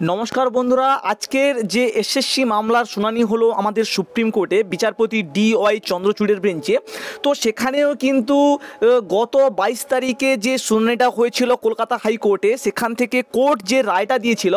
নমস্কার বন্ধুরা, আজকের যে এসএসসি মামলার শুনানি হলো আমাদের সুপ্রিম কোর্টে বিচারপতি DY চন্দ্রচূড়ের বেঞ্চে। তো সেখানেও কিন্তু গত 22 তারিখে যে শুনানিটা হয়েছিল কলকাতা হাইকোর্টে, সেখান থেকে কোর্ট যে রায়টা দিয়েছিল,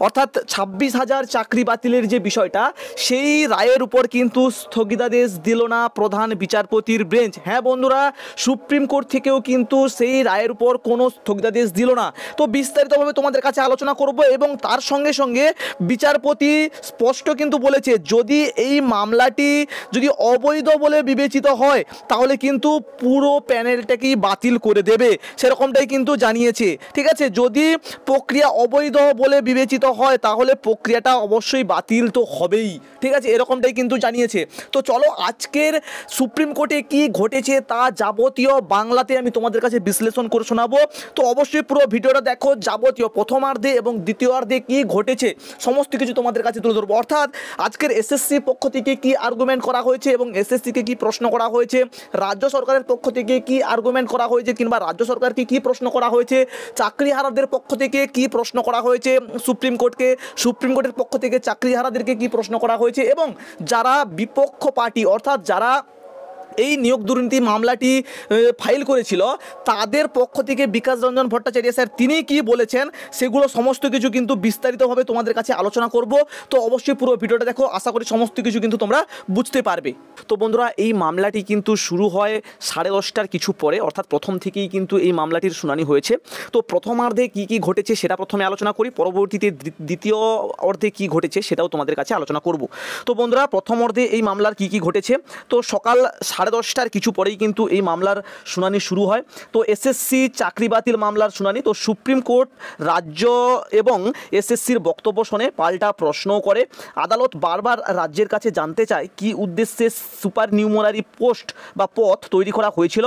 অর্থাৎ 26,000 চাকরি বাতিলের যে বিষয়টা, সেই রায়ের উপর কিন্তু স্থগিতাদেশ দিল না প্রধান বিচারপতির বেঞ্চ। হ্যাঁ বন্ধুরা, সুপ্রিম কোর্ট থেকেও কিন্তু সেই রায়ের উপর কোনো স্থগিতাদেশ দিল না। তো বিস্তারিতভাবে তোমাদের কাছে আলোচনা করব এবং তার সঙ্গে সঙ্গে বিচারপতি স্পষ্ট কিন্তু বলেছে, যদি এই মামলাটি যদি অবৈধ বলে বিবেচিত হয় তাহলে কিন্তু পুরো প্যানেলটাকেই বাতিল করে দেবে, সেরকমটাই কিন্তু জানিয়েছে। ঠিক আছে, যদি প্রক্রিয়া অবৈধ বলে বিবেচিত হয় তাহলে প্রক্রিয়াটা অবশ্যই বাতিল তো হবেই। ঠিক আছে, এরকমটাই কিন্তু জানিয়েছে। তো চলো আজকের সুপ্রিম কোর্টে কি ঘটেছে তা যাবতীয় বাংলাতে আমি তোমাদের কাছে বিশ্লেষণ করে শোনাবো। তো অবশ্যই পুরো ভিডিওটা দেখো, যাবতীয় প্রথমার্ধে এবং দ্বিতীয়ার্ধে কি ঘটেছে সমস্ত কিছু তোমাদের কাছে তুলে ধরবো। অর্থাৎ আজকের এসএসসি পক্ষ থেকে কি আর্গুমেন্ট করা হয়েছে এবং এসএসসিকে কি প্রশ্ন করা হয়েছে, রাজ্য সরকারের পক্ষ থেকে কি আর্গুমেন্ট করা হয়েছে কিংবা রাজ্য সরকারকে কি প্রশ্ন করা হয়েছে, চাকরিহারাদের পক্ষ থেকে কি প্রশ্ন করা হয়েছে সুপ্রিম কোর্টকে, সুপ্রিম কোর্টের পক্ষ থেকে চাকরিহারাদেরকে কি প্রশ্ন করা হয়েছে, এবং যারা বিপক্ষ পার্টি অর্থাৎ যারা এই নিয়োগ দুর্নীতি মামলাটি ফাইল করেছিল তাদের পক্ষ থেকে বিকাশ রঞ্জন ভট্টাচার্য স্যার তিনি কি বলেছেন, সেগুলো সমস্ত কিছু কিন্তু বিস্তারিতভাবে তোমাদের কাছে আলোচনা করব। তো অবশ্যই পুরো ভিডিওটা দেখো, আশা করি সমস্ত কিছু কিন্তু তোমরা বুঝতে পারবে। তো বন্ধুরা, এই মামলাটি কিন্তু শুরু হয় 10:30টার কিছু পরে, অর্থাৎ প্রথম থেকেই কিন্তু এই মামলাটির শুনানি হয়েছে। তো প্রথমার্ধে কি কি ঘটেছে সেটা প্রথমে আলোচনা করি, পরবর্তীতে দ্বিতীয় অর্ধে কি ঘটেছে সেটাও তোমাদের কাছে আলোচনা করব। তো বন্ধুরা, প্রথম অর্ধে এই মামলার কি কি ঘটেছে, তো সকাল 10:30টার কিছু পরেই কিন্তু এই মামলার শুনানি শুরু হয়। তো এসএসসি চাকরি বাতিল মামলার শুনানি। তো সুপ্রিম কোর্ট রাজ্য এবং এসএসসির বক্তব্য শুনে পাল্টা প্রশ্নও করে। আদালত বারবার রাজ্যের কাছে জানতে চায় কি উদ্দেশ্যে সুপার নিউমারি পোস্ট বা পথ তৈরি করা হয়েছিল।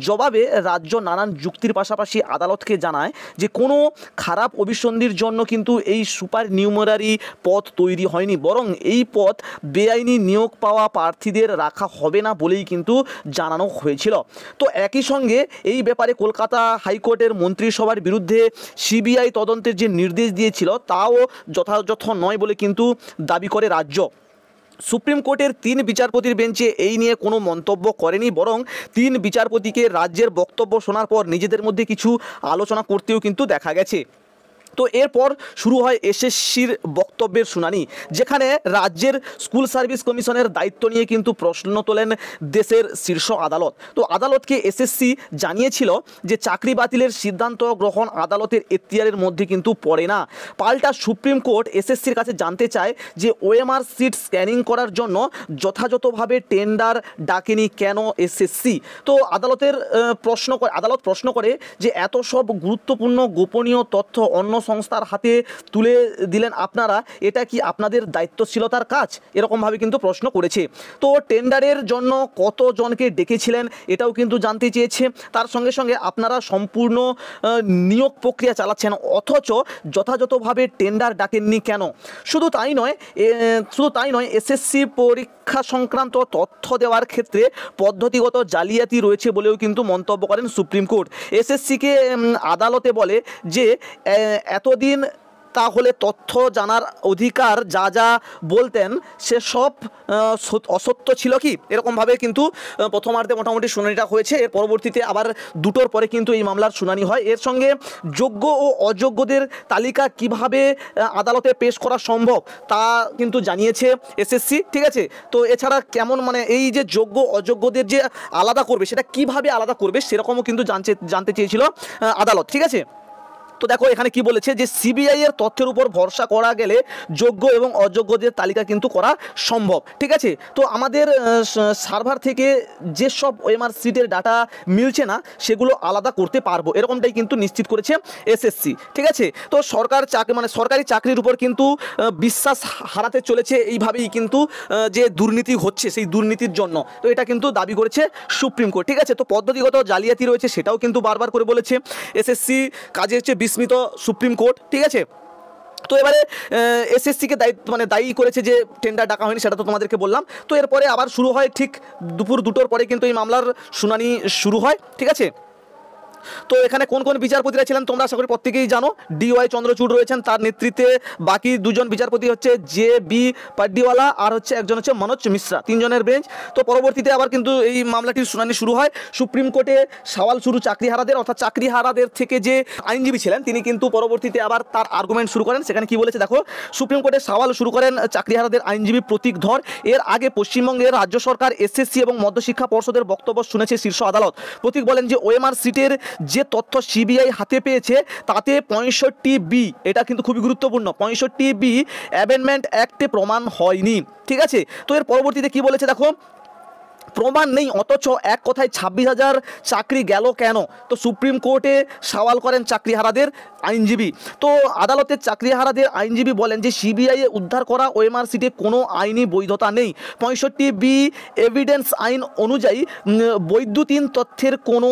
জবাবে রাজ্য নানান যুক্তির পাশাপাশি আদালতকে জানায় যে কোনো খারাপ অভিসন্ধির জন্য কিন্তু এই সুপার নিউমারি পথ তৈরি হয়নি, বরং এই পথ বেআইনি নিয়োগ পাওয়া প্রার্থীদের রাখা হবে না বলেই কিন্তু জানানো হয়েছিল। তো একই সঙ্গে এই ব্যাপারে কলকাতা হাইকোর্টের মন্ত্রিসভার বিরুদ্ধে সিবিআই তদন্তের যে নির্দেশ দিয়েছিল তাও যথাযথ নয় বলে কিন্তু দাবি করে রাজ্য। সুপ্রিম কোর্টের 3 বিচারপতির বেঞ্চে এই নিয়ে কোনো মন্তব্য করেনি, বরং 3 বিচারপতিকে রাজ্যের বক্তব্য শোনার পর নিজেদের মধ্যে কিছু আলোচনা করতেও কিন্তু দেখা গেছে। তো এরপর শুরু হয় এসএসসির বক্তব্যের শুনানি, যেখানে রাজ্যের স্কুল সার্ভিস কমিশনের দায়িত্ব নিয়ে কিন্তু প্রশ্ন তোলেন দেশের শীর্ষ আদালত। তো আদালতকে এসএসসি জানিয়েছিল যে চাকরি বাতিলের সিদ্ধান্ত গ্রহণ আদালতের এখতিয়ারের মধ্যে কিন্তু পড়ে না। পাল্টা সুপ্রিম কোর্ট এসএসসির কাছে জানতে চায় যে ওএমআর সিট স্ক্যানিং করার জন্য যথাযথভাবে টেন্ডার ডাকেনি কেন এসএসসি। তো আদালত প্রশ্ন করে যে এত সব গুরুত্বপূর্ণ গোপনীয় তথ্য অন্য সংস্থার হাতে তুলে দিলেন আপনারা, এটা কি আপনাদের দায়িত্বশীলতার কাজ, এরকমভাবে কিন্তু প্রশ্ন করেছে। তো টেন্ডারের জন্য কতজনকে ডেকেছিলেন এটাও কিন্তু জানতে চেয়েছে। তার সঙ্গে সঙ্গে আপনারা সম্পূর্ণ নিয়োগ প্রক্রিয়া চালাচ্ছেন অথচ যথাযথভাবে টেন্ডার ডাকেননি কেন। শুধু তাই নয় এসএসসি পরীক্ষা সংক্রান্ত তথ্য দেওয়ার ক্ষেত্রে পদ্ধতিগত জালিয়াতি রয়েছে বলেও কিন্তু মন্তব্য করেন সুপ্রিম কোর্ট। এসএসসিকে আদালতে বলে যে এতদিন তাহলে তথ্য জানার অধিকার যা যা বলতেন সে সব অসত্য ছিল কি, এরকমভাবে কিন্তু প্রথমার্ধে মোটামুটি শুনানিটা হয়েছে। এর পরবর্তীতে আবার 2টোর পরে কিন্তু এই মামলার শুনানি হয়। এর সঙ্গে যোগ্য ও অযোগ্যদের তালিকা কিভাবে আদালতে পেশ করা সম্ভব তা কিন্তু জানিয়েছে এসএসসি। ঠিক আছে, তো এছাড়া কেমন এই যে যোগ্য অযোগ্যদের যে আলাদা করবে সেটা কিভাবে আলাদা করবে সেরকমও কিন্তু জানতে চেয়েছিল আদালত। ঠিক আছে, তো দেখো এখানে কি বলেছে যে সিবিআই এর তথ্যের উপর ভরসা করা গেলে যোগ্য এবং অযোগ্যদের তালিকা কিন্তু করা সম্ভব। ঠিক আছে, তো আমাদের সার্ভার থেকে যেসব ওএমআর সিটের ডাটা মিলছে না সেগুলো আলাদা করতে পারবো, এরকমটাই কিন্তু নিশ্চিত করেছে এসএসসি। ঠিক আছে, তো সরকারি চাকরির উপর কিন্তু বিশ্বাস হারাতে চলেছে এইভাবেই কিন্তু যে দুর্নীতি হচ্ছে সেই দুর্নীতির জন্য, তো এটা কিন্তু দাবি করেছে সুপ্রিম কোর্ট। ঠিক আছে, তো পদ্ধতিগত জালিয়াতি রয়েছে সেটাও কিন্তু বারবার করে বলেছে এসএসসি। কাজে হচ্ছে বিস্মিত সুপ্রিম কোর্ট। ঠিক আছে, তো এবারে এসএসসিকে দায়ী করেছে যে টেন্ডার ডাকা হয়নি, সেটা তো তোমাদেরকে বললাম। তো এরপরে আবার শুরু হয় ঠিক দুপুর 2টোর পরে কিন্তু এই মামলার শুনানি শুরু হয়। ঠিক আছে, তো এখানে কোন কোন বিচারপতিরা ছিলেন তোমরা আশা করি প্রত্যেকেই জানো। DY চন্দ্রচূড় রয়েছেন, তার নেতৃত্বে বাকি দুজন বিচারপতি হচ্ছে JB পাড্ডিওয়ালা আর হচ্ছে একজন হচ্ছে মনোজ মিশ্রা, তিনজনের বেঞ্চ। তো পরবর্তীতে আবার কিন্তু এই মামলাটির শুনানি শুরু হয়। সুপ্রিম কোর্টে সওয়াল শুরু চাকরিহারাদের, অর্থাৎ চাকরিহারাদের থেকে যে আইনজীবী ছিলেন তিনি কিন্তু পরবর্তীতে আবার তার আর্গুমেন্ট শুরু করেন। সেখানে কি বলেছে দেখো, সুপ্রিম কোর্টে সওয়াল শুরু করেন চাকরিহারাদের আইনজীবী প্রতীক ধর। এর আগে পশ্চিমবঙ্গের রাজ্য সরকার SSC এবং মধ্যশিক্ষা পর্ষদের বক্তব্য শুনেছে শীর্ষ আদালত। প্রতীক বলেন যে OMR সিটের যে তথ্য CBI হাতে পেয়েছে তাতে 65B, এটা কিন্তু খুবই গুরুত্বপূর্ণ, 65B অ্যামেন্ডমেন্ট অ্যাক্টে প্রমাণ হয়নি। ঠিক আছে, তো এর পরবর্তীতে কি বলেছে দেখো, প্রমাণ নেই অথচ এক কথায় 26,000 চাকরি গেল কেন? তো সুপ্রিম কোর্টে সওয়াল করেন চাকরিহারাদের আইনজীবী। তো আদালতের চাকরিহারাদের আইনজীবী বলেন যে CBI এ উদ্ধার করা OMR সিটে কোনো আইনি বৈধতা নেই। 65B এভিডেন্স আইন অনুযায়ী বৈদ্যুতিন তথ্যের কোনো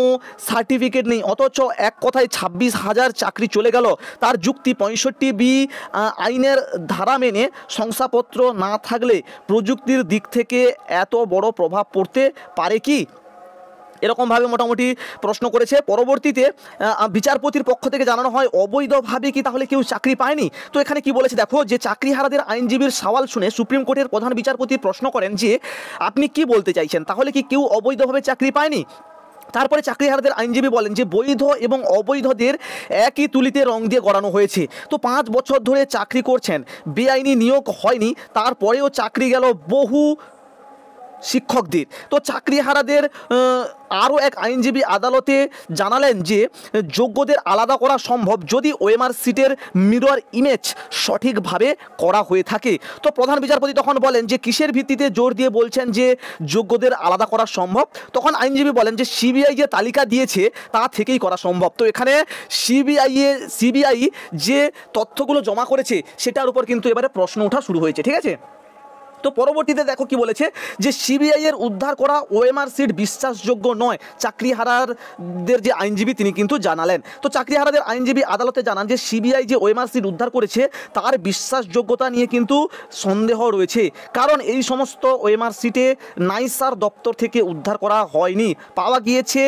সার্টিফিকেট নেই, অথচ এক কথায় 26,000 চাকরি চলে গেল। তার যুক্তি 65B আইনের ধারা মেনে শংসাপত্র না থাকলে প্রযুক্তির দিক থেকে এত বড় প্রভাব পড়তে পারে কি? এরকমভাবে মোটামুটি প্রশ্ন করেছে। পরবর্তীতে বিচারপতির পক্ষ থেকে জানানো হয় অবৈধভাবে কি তাহলে কেউ চাকরি পায়নি? তো এখানে কি বলেছে দেখো, যে চাকরিহারাদের আইনজীবীর সওয়াল শুনে সুপ্রিম কোর্টের প্রধান বিচারপতি প্রশ্ন করেন যে আপনি কি বলতে চাইছেন, তাহলে কি কেউ অবৈধভাবে চাকরি পায়নি? তারপরে চাকরিহারাদের আইনজীবী বলেন যে বৈধ এবং অবৈধদের একই তুলিতে রং দিয়ে গড়ানো হয়েছে। তো 5 বছর ধরে চাকরি করছেন, বেআইনি নিয়োগ হয়নি, তারপরেও চাকরি গেল বহু শিক্ষকদের। তো চাকরিহারাদের আরও এক আইনজীবী আদালতে জানালেন যে যোগ্যদের আলাদা করা সম্ভব যদি OMR সিটের মিরর ইমেজ সঠিকভাবে করা হয়ে থাকে। তো প্রধান বিচারপতি তখন বলেন যে কিসের ভিত্তিতে জোর দিয়ে বলছেন যে যোগ্যদের আলাদা করা সম্ভব? তখন আইনজীবী বলেন যে CBI যে তালিকা দিয়েছে তা থেকেই করা সম্ভব। তো এখানে CBI যে তথ্যগুলো জমা করেছে সেটার উপর কিন্তু এবারে প্রশ্ন ওঠা শুরু হয়েছে। ঠিক আছে, তো পরবর্তীতে দেখো কি বলেছে, যে CBI এর উদ্ধার করা OMR সিট বিশ্বাসযোগ্য নয়, চাকরিহারাদের যে আইনজীবী তিনি কিন্তু জানালেন। তো চাকরিহারাদের আইনজীবী আদালতে জানান যে CBI যে OMR সিট উদ্ধার করেছে তার বিশ্বাসযোগ্যতা নিয়ে কিন্তু সন্দেহ রয়েছে, কারণ এই সমস্ত OMR সিটে নাইসার দপ্তর থেকে উদ্ধার করা হয়নি, পাওয়া গিয়েছে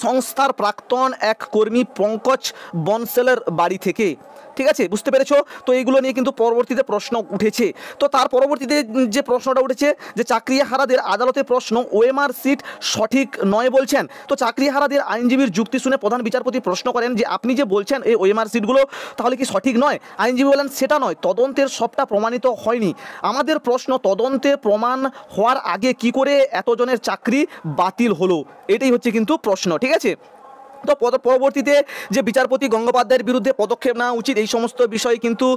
সংস্থার প্রাক্তন এক কর্মী পঙ্কজ বনসেলের বাড়ি থেকে। ঠিক আছে, বুঝতে পেরেছো? তো এইগুলো নিয়ে কিন্তু পরবর্তীতে প্রশ্ন উঠেছে। তো তার পরবর্তীতে যে প্রশ্নটা উঠেছে যে চাকরিহারাদের আদালতে প্রশ্ন OMR সিট সঠিক নয় বলছেন। তো চাকরিহারাদের আইনজীবীর যুক্তি শুনে প্রধান বিচারপতি প্রশ্ন করেন যে আপনি যে বলছেন এই OMR সিটগুলো তাহলে কি সঠিক নয়? আইনজীবী বলেন সেটা নয়, তদন্তের সবটা প্রমাণিত হয়নি। আমাদের প্রশ্ন তদন্তে প্রমাণ হওয়ার আগে কি করে এতজনের চাকরি বাতিল হলো, এটাই হচ্ছে কিন্তু প্রশ্ন। ঠিক আছে, তো পরবর্তীতে যে বিচারপতি গঙ্গোপাধ্যায়ের বিরুদ্ধে পদক্ষেপ নেওয়া উচিত এই সমস্ত বিষয়ে কিন্তু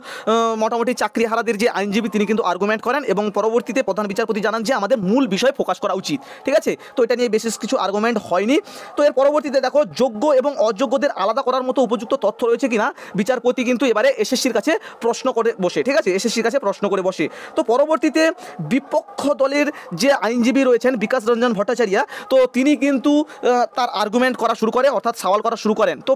মোটামুটি চাকরিহারাদের যে আইনজীবী তিনি কিন্তু আর্গুমেন্ট করেন, এবং পরবর্তীতে প্রধান বিচারপতি জানান যে আমাদের মূল বিষয় ফোকাস করা উচিত। ঠিক আছে, তো এটা নিয়ে বিশেষ কিছু আর্গুমেন্ট হয়নি। তো এর পরবর্তীতে দেখো যোগ্য এবং অযোগ্যদের আলাদা করার মতো উপযুক্ত তথ্য রয়েছে কিনা বিচারপতি কিন্তু এবারে SSCর কাছে প্রশ্ন করে বসে। ঠিক আছে, SSCর কাছে প্রশ্ন করে বসে। তো পরবর্তীতে বিপক্ষ দলের যে আইনজীবী রয়েছেন বিকাশ রঞ্জন ভট্টাচার্য, তো তিনি কিন্তু তার আর্গুমেন্ট করা শুরু করে, অর্থাৎ সওয়াল করা শুরু করেন। তো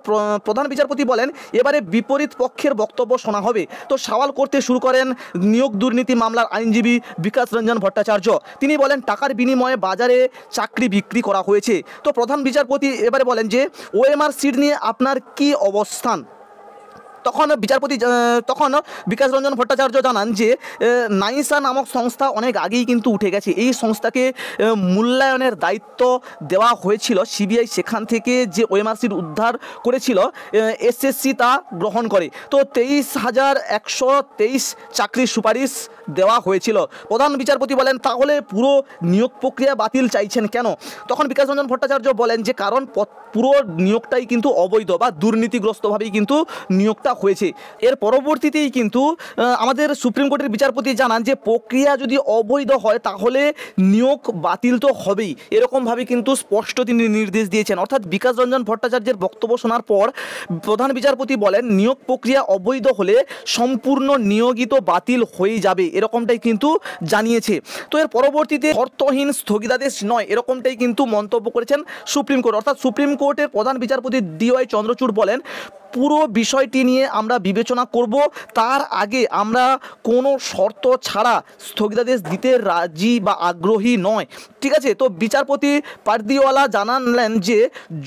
প্রধান বিচারপতি বলেন এবারে বিপরীত পক্ষের বক্তব্য শোনা হবে। তো সওয়াল করতে শুরু করেন নিয়োগ দুর্নীতি মামলার আইনজীবী বিকাশ রঞ্জন ভট্টাচার্য। তিনি বলেন টাকার বিনিময়ে বাজারে চাকরি বিক্রি করা হয়েছে। তো প্রধান বিচারপতি এবারে বলেন যে OMR সিট নিয়ে আপনার কি অবস্থান? তখন বিকাশ রঞ্জন ভট্টাচার্য জানান যে নাইসা নামক সংস্থা অনেক আগেই কিন্তু উঠে গেছে, এই সংস্থাকে মূল্যায়নের দায়িত্ব দেওয়া হয়েছিল CBI, সেখান থেকে যে OMR সিট উদ্ধার করেছিল SSC তা গ্রহণ করে। তো 23,123 চাকরির সুপারিশ দেওয়া হয়েছিল। প্রধান বিচারপতি বলেন তাহলে পুরো নিয়োগ প্রক্রিয়া বাতিল চাইছেন কেন? তখন বিকাশ রঞ্জন ভট্টাচার্য বলেন যে কারণ পুরো নিয়োগটাই কিন্তু অবৈধ বা দুর্নীতিগ্রস্তভাবেই কিন্তু নিয়োগটা হয়েছে। এর পরবর্তীতেই কিন্তু আমাদের সুপ্রিম কোর্টের বিচারপতি জানান যে প্রক্রিয়া যদি অবৈধ হয় তাহলে নিয়োগ বাতিল তো হবেই, এরকমভাবে কিন্তু স্পষ্ট তিনি নির্দেশ দিয়েছেন। অর্থাৎ বিকাশ রঞ্জন ভট্টাচার্যের বক্তব্য শোনার পর প্রধান বিচারপতি বলেন নিয়োগ প্রক্রিয়া অবৈধ হলে সম্পূর্ণ নিয়োগিত বাতিল হয়ে যাবে, এরকমটাই কিন্তু জানিয়েছে। তো এর পরবর্তীতে শর্তহীন স্থগিতাদেশ নয়, এরকমটাই কিন্তু মন্তব্য করেছেন সুপ্রিম কোর্ট। অর্থাৎ সুপ্রিম কোর্টের প্রধান বিচারপতি DY চন্দ্রচূড় বলেন পুরো বিষয়টি নিয়ে আমরা বিবেচনা করব, তার আগে আমরা কোনো শর্ত ছাড়া স্থগিতাদেশ দিতে রাজি বা আগ্রহী নয়। ঠিক আছে। তো বিচারপতি পারদিওয়ালা জানালেন যে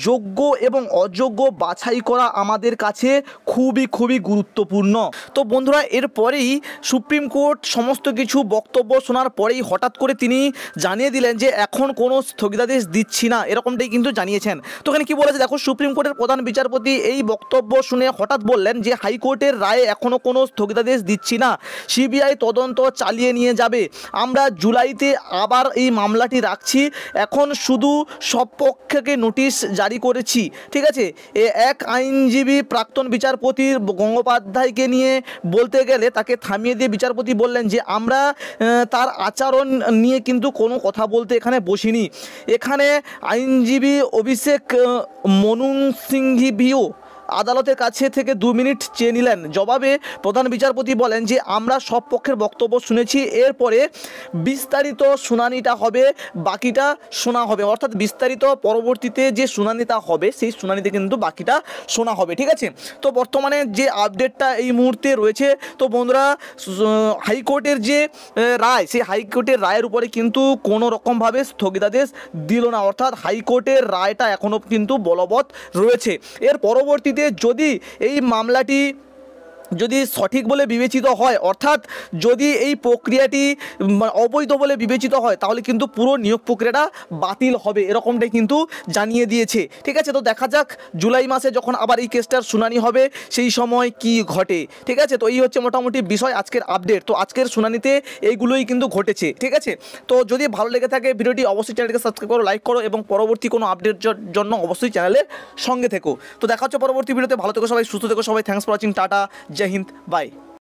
যোগ্য এবং অযোগ্য বাছাই করা আমাদের কাছে খুবই গুরুত্বপূর্ণ। তো বন্ধুরা, এরপরেই সুপ্রিম কোর্ট সমস্ত কিছু বক্তব্য শোনার পরেই হঠাৎ করে তিনি জানিয়ে দিলেন যে এখন কোনো স্থগিতাদেশ দিচ্ছি না, এরকমটাই কিন্তু জানিয়েছেন। তো এখানে কী বলেছে দেখো, সুপ্রিম কোর্টের প্রধান বিচারপতি এই বক্তব্য শুনে হঠাৎ বললেন যে হাইকোর্টের রায়ে এখনও কোনো স্থগিতাদেশ দিচ্ছি না, সিবিআই তদন্ত চালিয়ে নিয়ে যাবে, আমরা জুলাইতে আবার এই মামলাটি রাখছি, এখন শুধু সব পক্ষকে নোটিশ জারি করেছি। ঠিক আছে, এক আইনজীবী প্রাক্তন বিচারপতি গঙ্গোপাধ্যায়কে নিয়ে বলতে গেলে তাকে থামিয়ে দিয়ে বিচারপতি বললেন যে আমরা তার আচরণ নিয়ে কিন্তু কোনো কথা বলতে এখানে বসিনি। এখানে আইনজীবী অভিষেক মনু সিংঘভিও আদালতের কাছে থেকে 2 মিনিট চেয়ে নিলেন। জবাবে প্রধান বিচারপতি বলেন যে আমরা সব পক্ষের বক্তব্য শুনেছি, এরপরে বিস্তারিত শুনানিটা হবে, বাকিটা শোনা হবে, অর্থাৎ বিস্তারিত পরবর্তীতে যে শুনানিটা হবে সেই শুনানিতে কিন্তু বাকিটা শোনা হবে। ঠিক আছে, তো বর্তমানে যে আপডেটটা এই মুহূর্তে রয়েছে, তো বন্ধুরা হাইকোর্টের যে রায়, সেই হাইকোর্টের রায়ের উপরে কিন্তু কোনো রকমভাবে স্থগিতাদেশ দিল না, অর্থাৎ হাইকোর্টের রায়টা এখনও কিন্তু বলবৎ রয়েছে। এর পরবর্তী যদি এই মামলাটি যদি সঠিক বলে বিবেচিত হয়, অর্থাৎ যদি এই প্রক্রিয়াটি অবৈধ বলে বিবেচিত হয়, তাহলে কিন্তু পুরো নিয়োগ প্রক্রিয়াটা বাতিল হবে, এরকমটাই কিন্তু জানিয়ে দিয়েছে। ঠিক আছে, তো দেখা যাক জুলাই মাসে যখন আবার এই কেসটার শুনানি হবে সেই সময় কি ঘটে। ঠিক আছে, তো এই হচ্ছে মোটামুটি বিষয় আজকের আপডেট। তো আজকের শুনানিতে এইগুলোই কিন্তু ঘটেছে। ঠিক আছে, তো যদি ভালো লেগে থাকে ভিডিওটি অবশ্যই চ্যানেলকে সাবস্ক্রাইব করো, লাইক করো এবং পরবর্তী কোনো আপডেট জন্য অবশ্যই চ্যানেলের সঙ্গে থেকো। তো দেখা হচ্ছে পরবর্তী ভিডিওতে। ভালো থেকো সবাই, সুস্থ থেকো সবাই। থ্যাঙ্কস ফর ওয়াচিং, টাটা, জয় হিন্দ, বাই।